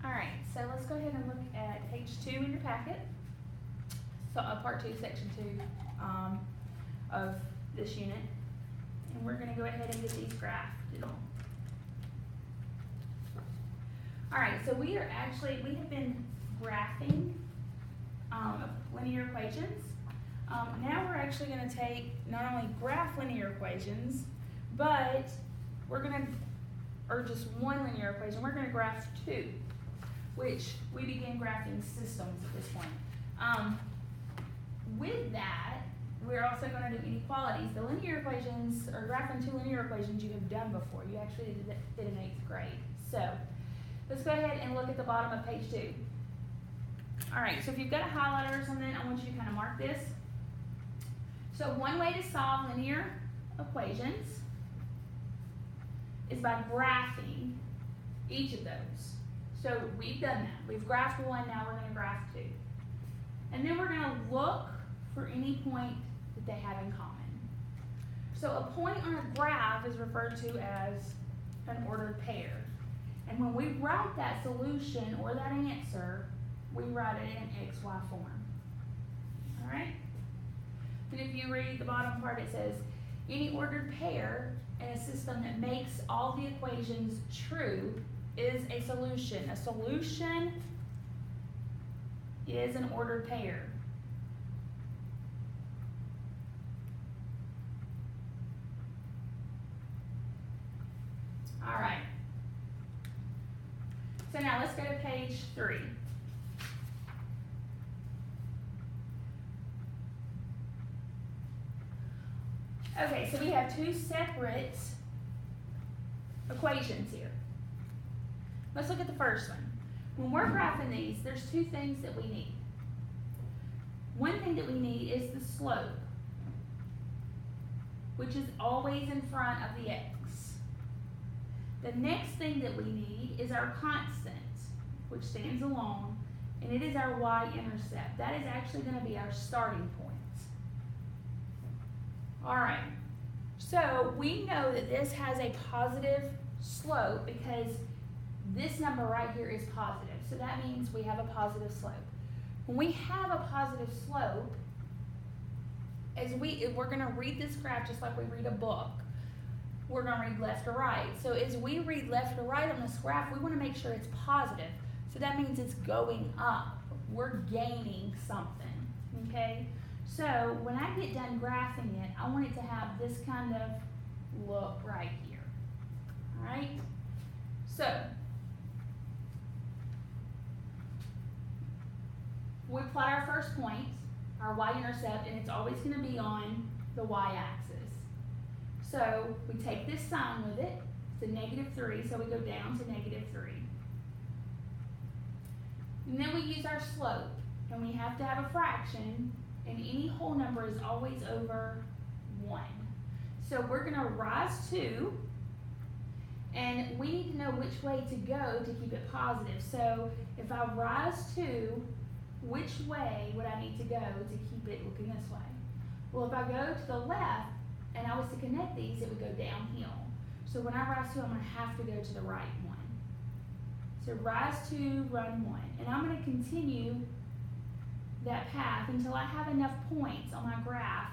All right, so let's go ahead and look at page 2 in your packet. So part 2, section 2 of this unit. And we're going to go ahead and get these graphed. All right, so we have been graphing linear equations. Now we're actually going to take, not only graph linear equations, but we're going to, or just one linear equation, we're going to graph two, which we began graphing systems at this point. With that, we're also going to do inequalities. The linear equations, or graphing two linear equations, you have done before. You actually did it in 8th grade. So let's go ahead and look at the bottom of page 2. All right, so if you've got a highlighter or something, I want you to kind of mark this. So one way to solve linear equations is by graphing each of those. So we've done that. We've graphed one, now we're going to graph two. And then we're going to look for any point that they have in common. So a point on a graph is referred to as an ordered pair. And when we write that solution or that answer, we write it in XY form. All right? And if you read the bottom part, it says, any ordered pair in a system that makes all the equations true is a solution. A solution is an ordered pair. All right. So now let's go to page 3. Okay, so we have two separate equations here. Let's look at the first one. When we're graphing these, there's two things that we need. One thing that we need is the slope, which is always in front of the x. The next thing that we need is our constant, which stands alone, and it is our y-intercept. That is actually going to be our starting point. All right, so we know that this has a positive slope because this number right here is positive. So that means we have a positive slope. When we have a positive slope, we're going to read this graph just like we read a book. We're going to read left to right. So as we read left to right on this graph, we want to make sure it's positive. So that means it's going up. We're gaining something, okay? So when I get done graphing it, I want it to have this kind of look right here, all right? So we plot our first point, our y-intercept, and it's always going to be on the y-axis. So we take this sign with it, it's a -3, so we go down to -3. And then we use our slope, and we have to have a fraction, and any whole number is always over 1. So we're going to rise 2, and we need to know which way to go to keep it positive. So if I rise 2, which way would I need to go to keep it looking this way? Well, if I go to the left and I was to connect these, it would go downhill. So when I rise 2, I'm going to have to go to the right one. So rise 2, run 1. And I'm going to continue that path until I have enough points on my graph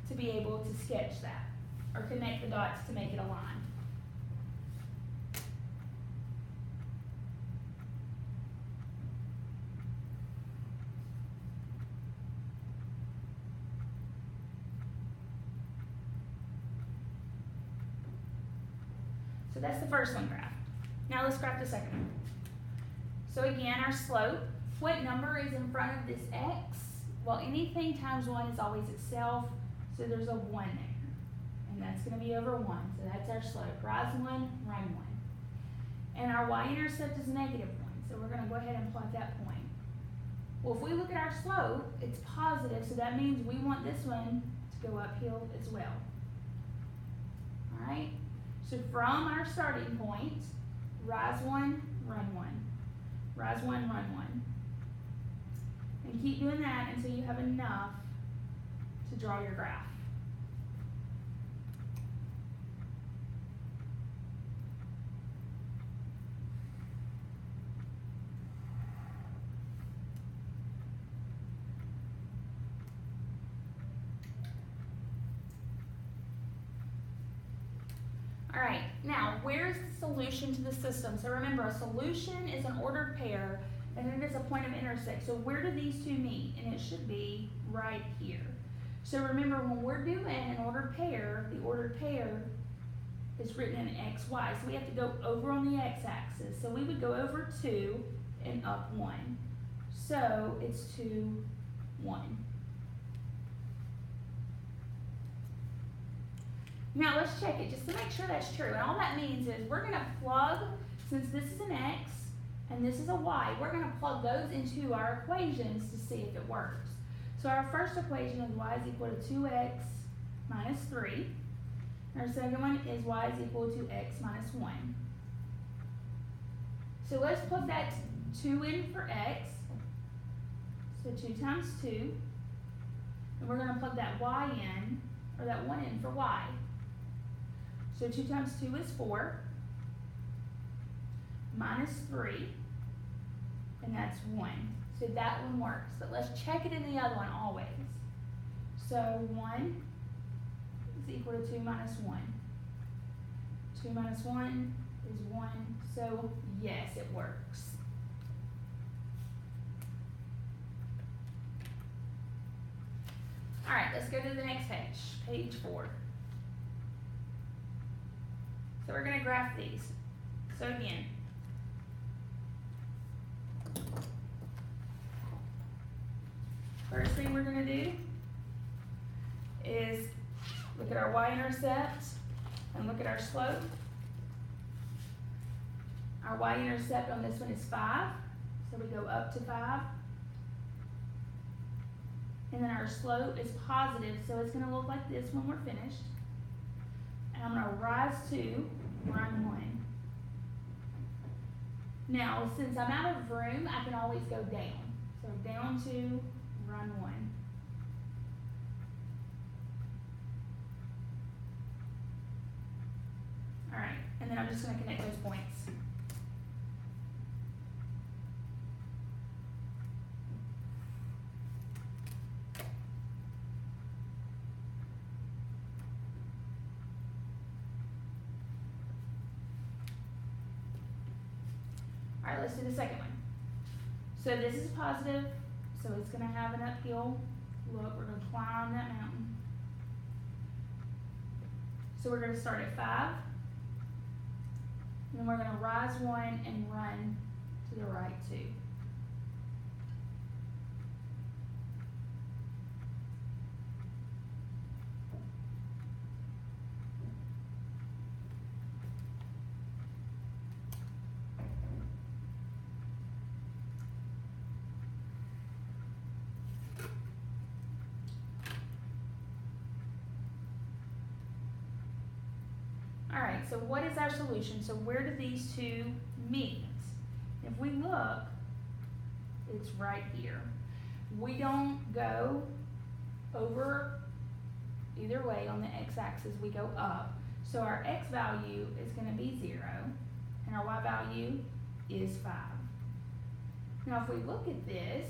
to be able to sketch that or connect the dots to make it a line. So that's the first one graph. Now let's graph the second one. So again, our slope. What number is in front of this x? Well, anything times 1 is always itself, so there's a 1 there. And that's going to be over 1, so that's our slope. Rise 1, run 1. And our y-intercept is -1, so we're going to go ahead and plot that point. Well, if we look at our slope, it's positive, so that means we want this one to go uphill as well. All right? So from our starting point, rise 1, run 1. Rise 1, run 1. And keep doing that until you have enough to draw your graph. now where's the solution to the system? So remember, a solution is an ordered pair, and it is a point of intersect. So where do these two meet? And it should be right here. So remember, when we're doing an ordered pair, the ordered pair is written in x, y. So we have to go over on the x-axis. So we would go over 2 and up 1. So it's 2, 1. Now let's check it just to make sure that's true. And all that means is we're going to plug, since this is an x and this is a y, we're going to plug those into our equations to see if it works. So our first equation is y is equal to 2x minus 3. And our second one is y is equal to x minus 1. So let's plug that 2 in for x. So 2 times 2. And we're going to plug that y in, or that 1 in for y. So 2 times 2 is 4, minus 3, and that's 1. So that one works, but let's check it in the other one always. So 1 is equal to 2 minus 1. 2 minus 1 is 1, so yes, it works. All right, let's go to the next page, page 4. So we're going to graph these. So again, first thing we're going to do is look at our y-intercept and look at our slope. Our y-intercept on this one is 5, so we go up to 5. And then our slope is positive, so it's going to look like this when we're finished. And I'm going to rise 2, run 1. Now, since I'm out of room, I can always go down. So down 2, run 1. All right, and then I'm just going to connect those points. All right, let's do the second one. So this is positive, so it's going to have an uphill look. We're going to climb that mountain. So we're going to start at 5, and then we're going to rise 1 and run to the right 2. All right, so what is our solution? So where do these two meet? If we look, it's right here. We don't go over either way on the x-axis, we go up. So our x value is going to be 0, and our y value is 5. Now if we look at this,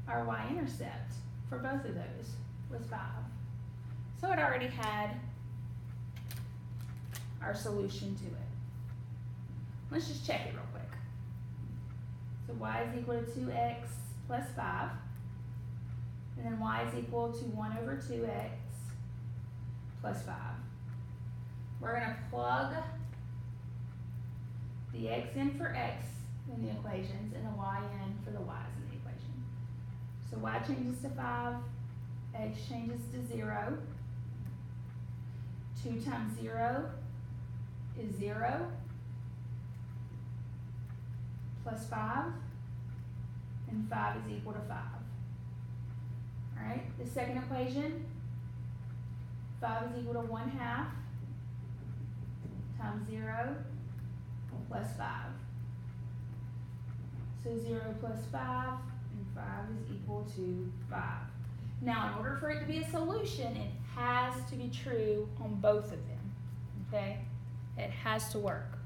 our y-intercept for both of those was 5. So it already had our solution to it. Let's just check it real quick. So y is equal to 2x plus 5. And then y is equal to 1 over 2x plus 5. We're going to plug the x in for x in the equations and the y in for the y's in the equation. So y changes to 5, x changes to 0. 2 times 0 is 0, plus 5, and 5 is equal to 5. All right, the second equation, 5 is equal to 1/2 times 0 plus 5. So 0 plus 5, and 5 is equal to 5. Now, in order for it to be a solution, it has to be true on both of them, okay? It has to work.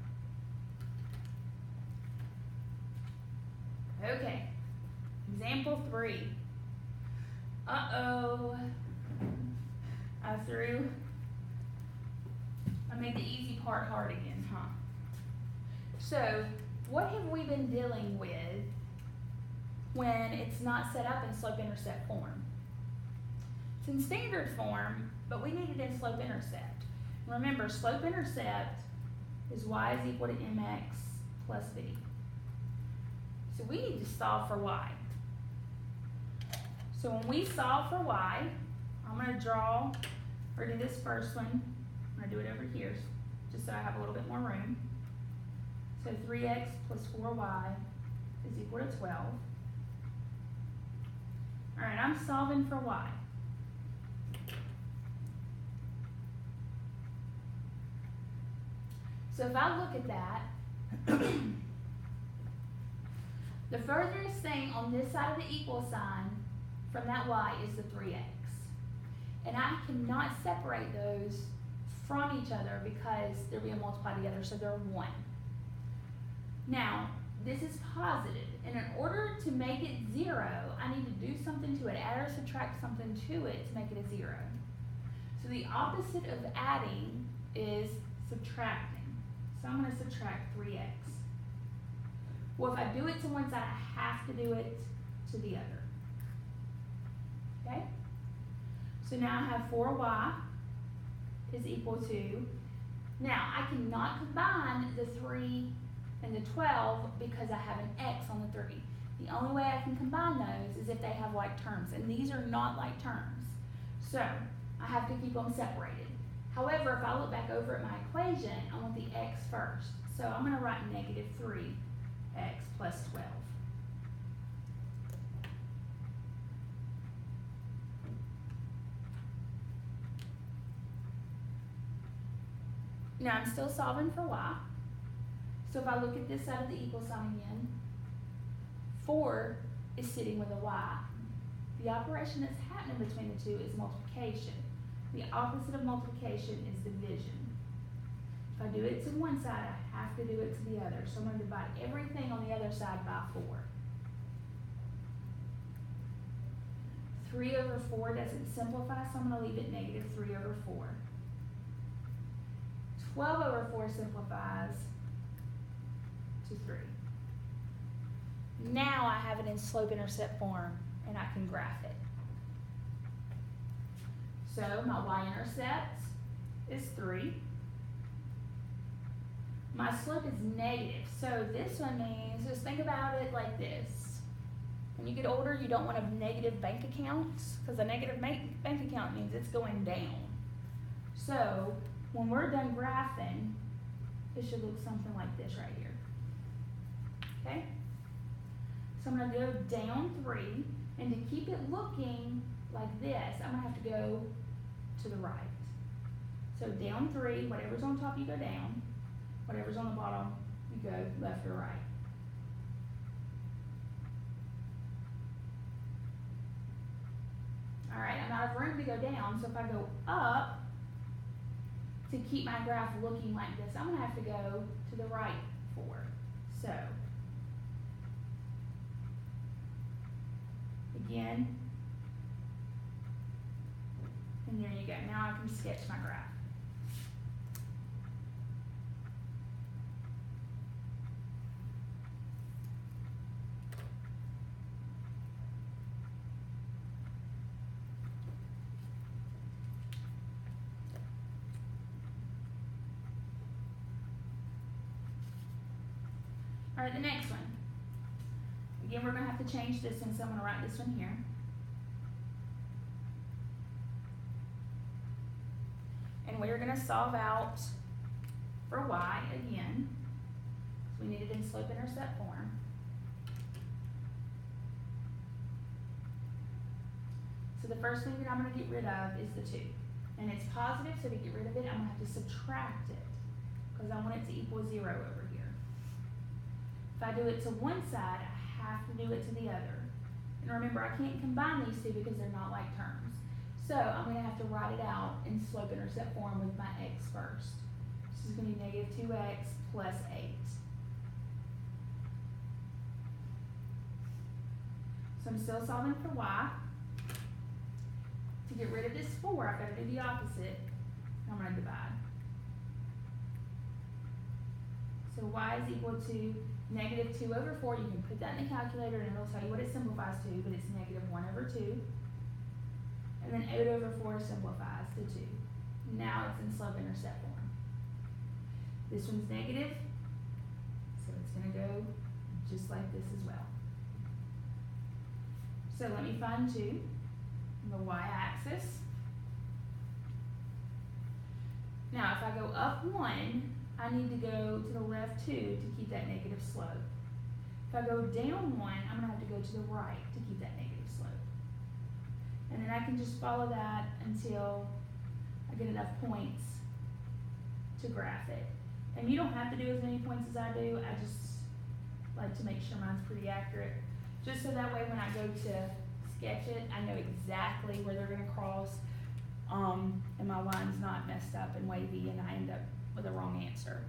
Okay, example 3. Uh-oh, I threw made the easy part hard again, huh? So, what have we been dealing with when it's not set up in slope-intercept form? It's in standard form, but we need it in slope-intercept. Remember, slope-intercept is y is equal to mx plus b. So we need to solve for y. So when we solve for y, I'm going to draw, or do this first one. I'm going to do it over here, just so I have a little bit more room. So 3x plus 4y is equal to 12. All right, I'm solving for y. So if I look at that, the furthest thing on this side of the equal sign from that y is the 3x. And I cannot separate those from each other because they're being multiplied together, so they're 1. Now, this is positive, and in order to make it 0, I need to do something to it, add or subtract something to it to make it a 0. So the opposite of adding is subtracting. So I'm going to subtract 3x. Well, if I do it to one side, I have to do it to the other. Okay? So now I have 4y is equal to, now I cannot combine the 3 and the 12 because I have an x on the 3. The only way I can combine those is if they have like terms, and these are not like terms. So I have to keep them separated. However, if I look back over at my equation, I want the x first. So I'm going to write negative 3x plus 12. Now I'm still solving for y. So if I look at this side of the equal sign again, 4 is sitting with a y. The operation that's happening between the two is multiplication. The opposite of multiplication is division. If I do it to one side, I have to do it to the other. So I'm going to divide everything on the other side by 4. 3 over 4 doesn't simplify, so I'm going to leave it negative 3 over 4. 12 over 4 simplifies to 3. Now I have it in slope-intercept form, and I can graph it. So my y-intercept is 3. My slope is negative, so this one means, just think about it like this. When you get older, you don't want to have negative bank accounts, because a negative bank account means it's going down. So when we're done graphing, it should look something like this right here. Okay? So I'm going to go down 3, and to keep it looking like this, I'm going to have to go to the right. So down 3, whatever's on top, you go down. Whatever's on the bottom, you go left or right. All right, I'm out of room to go down, so if I go up, to keep my graph looking like this, I'm going to have to go to the right 4. So, again, and there you go. Now I can sketch my graph. All right, the next one. Again, we're going to have to change this one, so I'm going to write this one here. And we're going to solve out for y again. So we need it in slope-intercept form. So the first thing that I'm going to get rid of is the 2. And it's positive, so to get rid of it, I'm going to have to subtract it, because I want it to equal 0 over here. If I do it to one side, I have to do it to the other. And remember, I can't combine these two because they're not like terms. So I'm going to have to write it out in slope-intercept form with my x first. This is going to be negative 2x plus 8. So I'm still solving for y. To get rid of this 4, I've got to do the opposite. I'm going to divide. So y is equal to negative 2 over 4. You can put that in the calculator and it'll tell you what it simplifies to, but it's negative 1 over 2. And then 8 over 4 simplifies to 2. Now it's in slope-intercept form. This one's negative, so it's going to go just like this as well. So let me find 2 on the y-axis. Now if I go up 1, I need to go to the left 2 to keep that negative slope. If I go down 1, I'm going to have to go to the right to keep that negative slope. And then I can just follow that until I get enough points to graph it. And you don't have to do as many points as I do. I just like to make sure mine's pretty accurate. Just so that way when I go to sketch it, I know exactly where they're going to cross, and my line's not messed up and wavy and I end up with a wrong answer.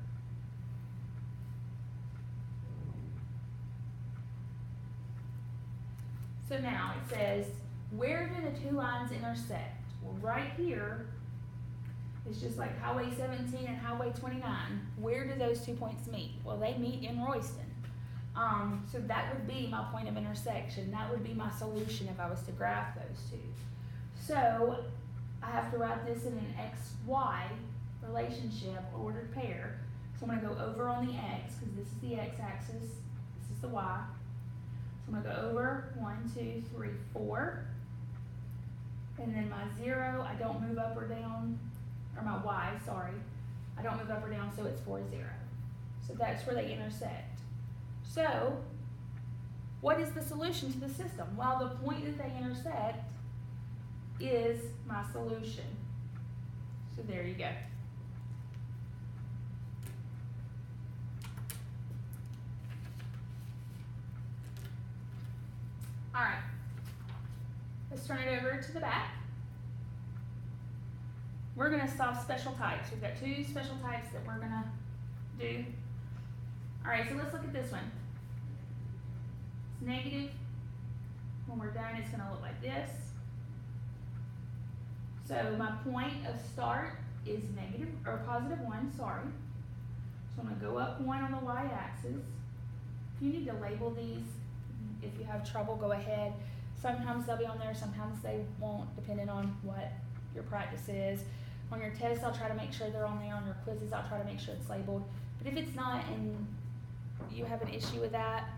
So now it says, where do the two lines intersect? Well, right here, it's just like Highway 17 and Highway 29. Where do those 2 points meet? Well, they meet in Royston. So that would be my point of intersection. That would be my solution if I was to graph those two. So I have to write this in an XY relationship, ordered pair. So I'm going to go over on the X, because this is the X-axis, this is the Y. So I'm going to go over 1, 2, 3, 4. And then my 0, I don't move up or down, or my Y, sorry. I don't move up or down, so it's 4, 0. So that's where they intersect. So, what is the solution to the system? Well, the point that they intersect is my solution. So there you go. All right, let's turn it over to the back. We're going to solve special types. We've got 2 special types that we're going to do. All right, so let's look at this one. It's negative. When we're done, it's going to look like this. So my point of start is negative, or positive 1, sorry. So I'm going to go up 1 on the y-axis. If you need to label these, if you have trouble, go ahead. Sometimes they'll be on there, sometimes they won't, depending on what your practice is. On your tests, I'll try to make sure they're on there. On your quizzes, I'll try to make sure it's labeled. But if it's not and you have an issue with that,